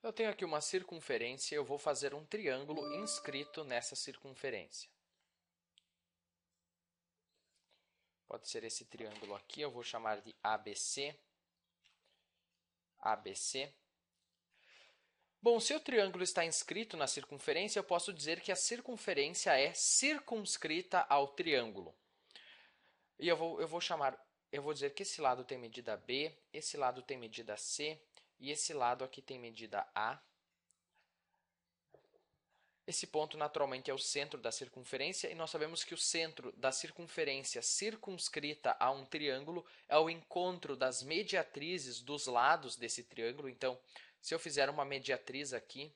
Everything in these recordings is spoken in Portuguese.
Eu tenho aqui uma circunferência, eu vou fazer um triângulo inscrito nessa circunferência. Pode ser esse triângulo aqui, eu vou chamar de ABC. ABC. Bom, se o triângulo está inscrito na circunferência, eu posso dizer que a circunferência é circunscrita ao triângulo. E eu vou dizer que esse lado tem medida B, esse lado tem medida C e esse lado aqui tem medida A. Esse ponto, naturalmente, é o centro da circunferência, e nós sabemos que o centro da circunferência circunscrita a um triângulo é o encontro das mediatrizes dos lados desse triângulo. Então, se eu fizer uma mediatriz aqui,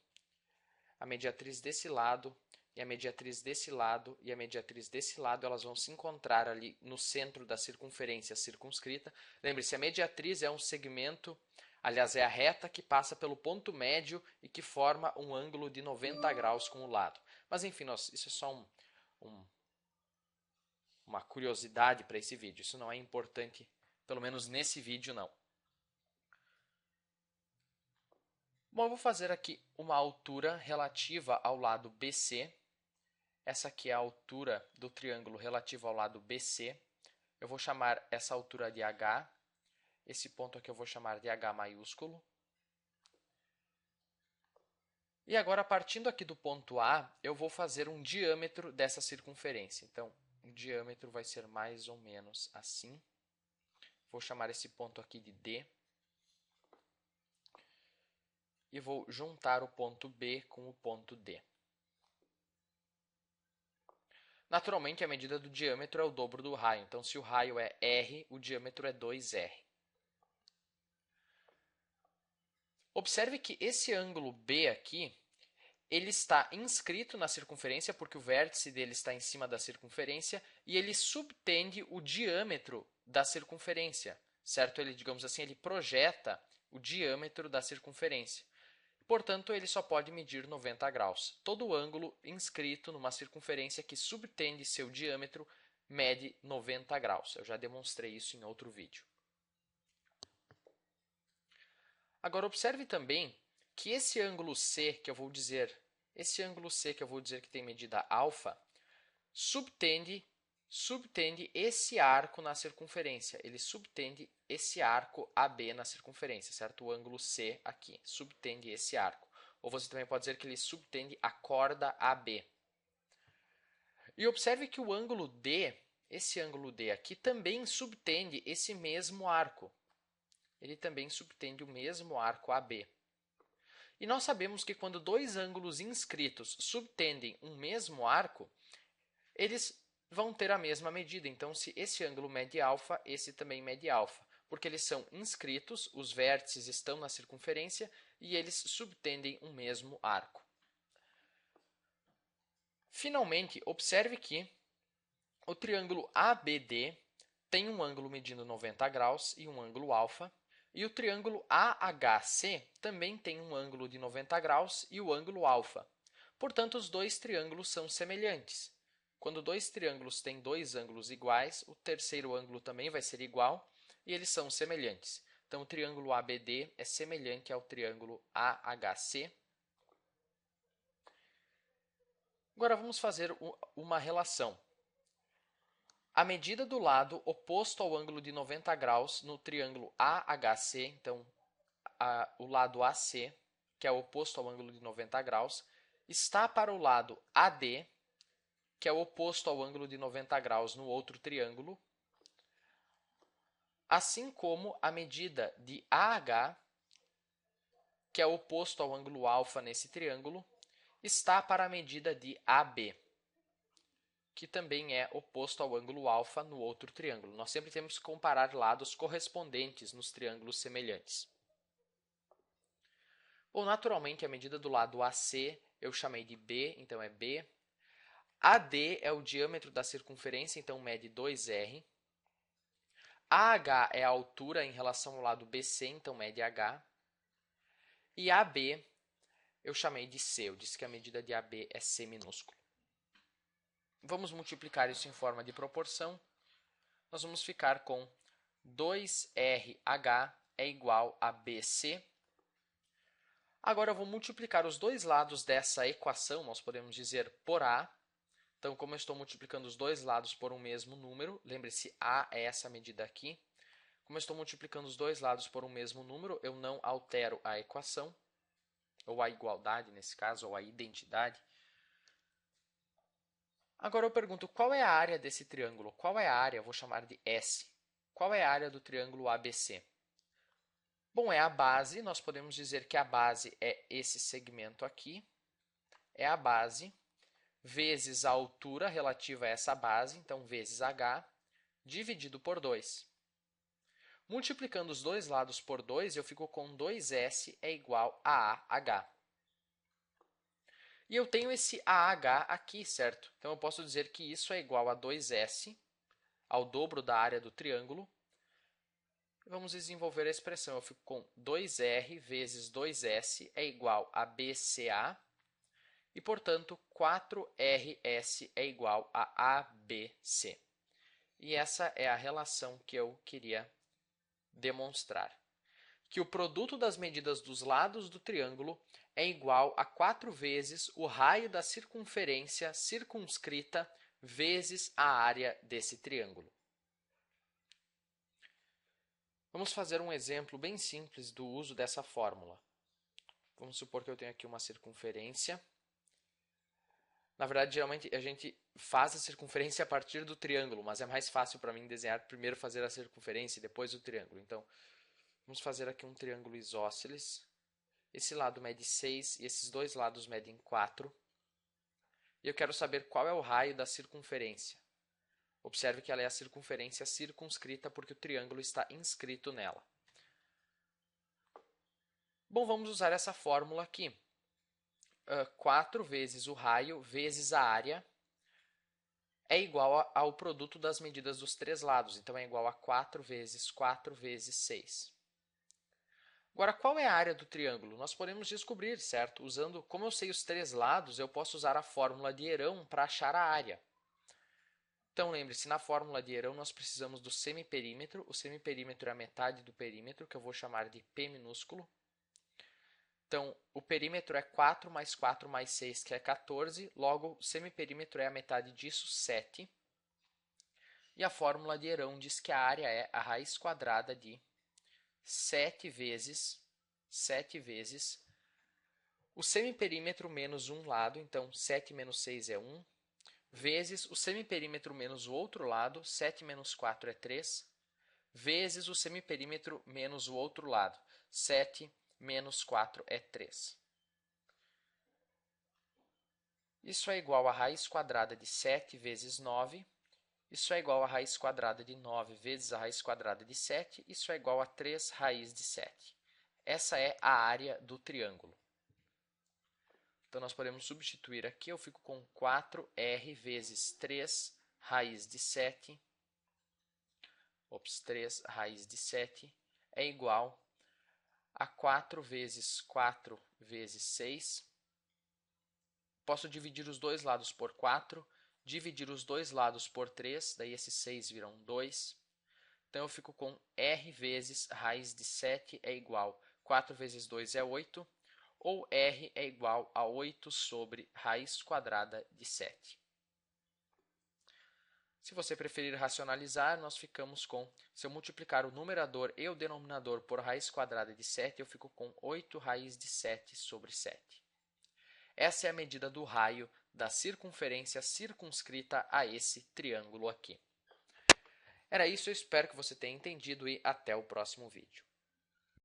a mediatriz desse lado, e a mediatriz desse lado, e a mediatriz desse lado, elas vão se encontrar ali no centro da circunferência circunscrita. Lembre-se, a mediatriz é um segmento, aliás, é a reta que passa pelo ponto médio e que forma um ângulo de 90 graus com o lado. Mas, enfim, isso é só uma curiosidade para esse vídeo. Isso não é importante, pelo menos nesse vídeo, não. Bom, eu vou fazer aqui uma altura relativa ao lado BC. Essa aqui é a altura do triângulo relativa ao lado BC. Eu vou chamar essa altura de H. Esse ponto aqui eu vou chamar de H maiúsculo. E agora, partindo aqui do ponto A, eu vou fazer um diâmetro dessa circunferência. Então, o diâmetro vai ser mais ou menos assim. Vou chamar esse ponto aqui de D. E vou juntar o ponto B com o ponto D. Naturalmente, a medida do diâmetro é o dobro do raio. Então, se o raio é R, o diâmetro é 2R. Observe que esse ângulo B aqui, ele está inscrito na circunferência, porque o vértice dele está em cima da circunferência, e ele subtende o diâmetro da circunferência, certo? Ele, digamos assim, ele projeta o diâmetro da circunferência. Portanto, ele só pode medir 90 graus. Todo ângulo inscrito numa circunferência que subtende seu diâmetro mede 90 graus. Eu já demonstrei isso em outro vídeo. Agora, observe também que esse ângulo C, que eu vou dizer que tem medida alfa, subtende esse arco na circunferência. Ele subtende esse arco AB na circunferência, certo? O ângulo C aqui subtende esse arco. Ou você também pode dizer que ele subtende a corda AB. E observe que o ângulo D, esse ângulo D aqui, também subtende esse mesmo arco. Ele também subtende o mesmo arco AB. E nós sabemos que quando dois ângulos inscritos subtendem um mesmo arco, eles vão ter a mesma medida. Então, se esse ângulo mede alfa, esse também mede alfa, porque eles são inscritos, os vértices estão na circunferência e eles subtendem um mesmo arco. Finalmente, observe que o triângulo ABD tem um ângulo medindo 90 graus e um ângulo alfa, e o triângulo AHC também tem um ângulo de 90 graus e o ângulo alfa. Portanto, os dois triângulos são semelhantes. Quando dois triângulos têm dois ângulos iguais, o terceiro ângulo também vai ser igual e eles são semelhantes. Então, o triângulo ABD é semelhante ao triângulo AHC. Agora, vamos fazer uma relação. A medida do lado oposto ao ângulo de 90 graus no triângulo AHC, então, o lado AC, que é oposto ao ângulo de 90 graus, está para o lado AD, que é oposto ao ângulo de 90 graus no outro triângulo, assim como a medida de AH, que é oposto ao ângulo alfa nesse triângulo, está para a medida de AB, que também é oposto ao ângulo alfa no outro triângulo. Nós sempre temos que comparar lados correspondentes nos triângulos semelhantes. Bom, naturalmente, a medida do lado AC eu chamei de B, então é B. AD é o diâmetro da circunferência, então mede 2R. AH é a altura em relação ao lado BC, então mede H. E AB eu chamei de C, eu disse que a medida de AB é C minúsculo. Vamos multiplicar isso em forma de proporção. Nós vamos ficar com 2RH é igual a BC. Agora eu vou multiplicar os dois lados dessa equação, nós podemos dizer por A. Então, como eu estou multiplicando os dois lados por um mesmo número, lembre-se, A é essa medida aqui. Como eu estou multiplicando os dois lados por um mesmo número, eu não altero a equação, ou a igualdade nesse caso, ou a identidade. Agora eu pergunto, qual é a área desse triângulo? Qual é a área? Eu vou chamar de S. Qual é a área do triângulo ABC? Bom, é a base, nós podemos dizer que a base é esse segmento aqui, é a base, vezes a altura relativa a essa base, então vezes h, dividido por 2. Multiplicando os dois lados por 2, eu fico com 2S é igual a AH. E eu tenho esse AH aqui, certo? Então, eu posso dizer que isso é igual a 2S, ao dobro da área do triângulo. Vamos desenvolver a expressão. Eu fico com 2R vezes 2S é igual a BCA. E, portanto, 4RS é igual a ABC. E essa é a relação que eu queria demonstrar. Que o produto das medidas dos lados do triângulo é igual a 4 vezes o raio da circunferência circunscrita vezes a área desse triângulo. Vamos fazer um exemplo bem simples do uso dessa fórmula. Vamos supor que eu tenho aqui uma circunferência. Na verdade, geralmente a gente faz a circunferência a partir do triângulo, mas é mais fácil para mim desenhar primeiro fazer a circunferência e depois o triângulo. Então, vamos fazer aqui um triângulo isósceles. Esse lado mede 6 e esses dois lados medem 4. E eu quero saber qual é o raio da circunferência. Observe que ela é a circunferência circunscrita porque o triângulo está inscrito nela. Bom, vamos usar essa fórmula aqui. 4 vezes o raio vezes a área é igual ao produto das medidas dos três lados. Então, é igual a 4 vezes 6. Agora, qual é a área do triângulo? Nós podemos descobrir, certo? Usando, como eu sei os três lados, eu posso usar a fórmula de Herão para achar a área. Então, lembre-se, na fórmula de Herão, nós precisamos do semiperímetro. O semiperímetro é a metade do perímetro, que eu vou chamar de P minúsculo. Então, o perímetro é 4 mais 4 mais 6, que é 14. Logo, o semiperímetro é a metade disso, 7. E a fórmula de Herão diz que a área é a raiz quadrada de 7 vezes o semiperímetro menos um lado, então 7 menos 6 é 1, vezes o semiperímetro menos o outro lado, 7 menos 4 é 3, vezes o semiperímetro menos o outro lado, 7 menos 4 é 3. Isso é igual a raiz quadrada de 7 vezes 9. Isso é igual a raiz quadrada de 9 vezes a raiz quadrada de 7. Isso é igual a 3 raiz de 7. Essa é a área do triângulo. Então, nós podemos substituir aqui. Eu fico com 4R vezes 3 raiz de 7. 3 raiz de 7 é igual a 4 vezes 4 vezes 6. Posso dividir os dois lados por 4. Dividir os dois lados por 3, daí esses 6 viram 2. Então, eu fico com R vezes raiz de 7 é igual a 4 vezes 2 é 8, ou R é igual a 8 sobre raiz quadrada de 7. Se você preferir racionalizar, nós ficamos com, se eu multiplicar o numerador e o denominador por raiz quadrada de 7, eu fico com 8 raiz de 7 sobre 7. Essa é a medida do raio da circunferência circunscrita a esse triângulo aqui. Era isso, eu espero que você tenha entendido e até o próximo vídeo.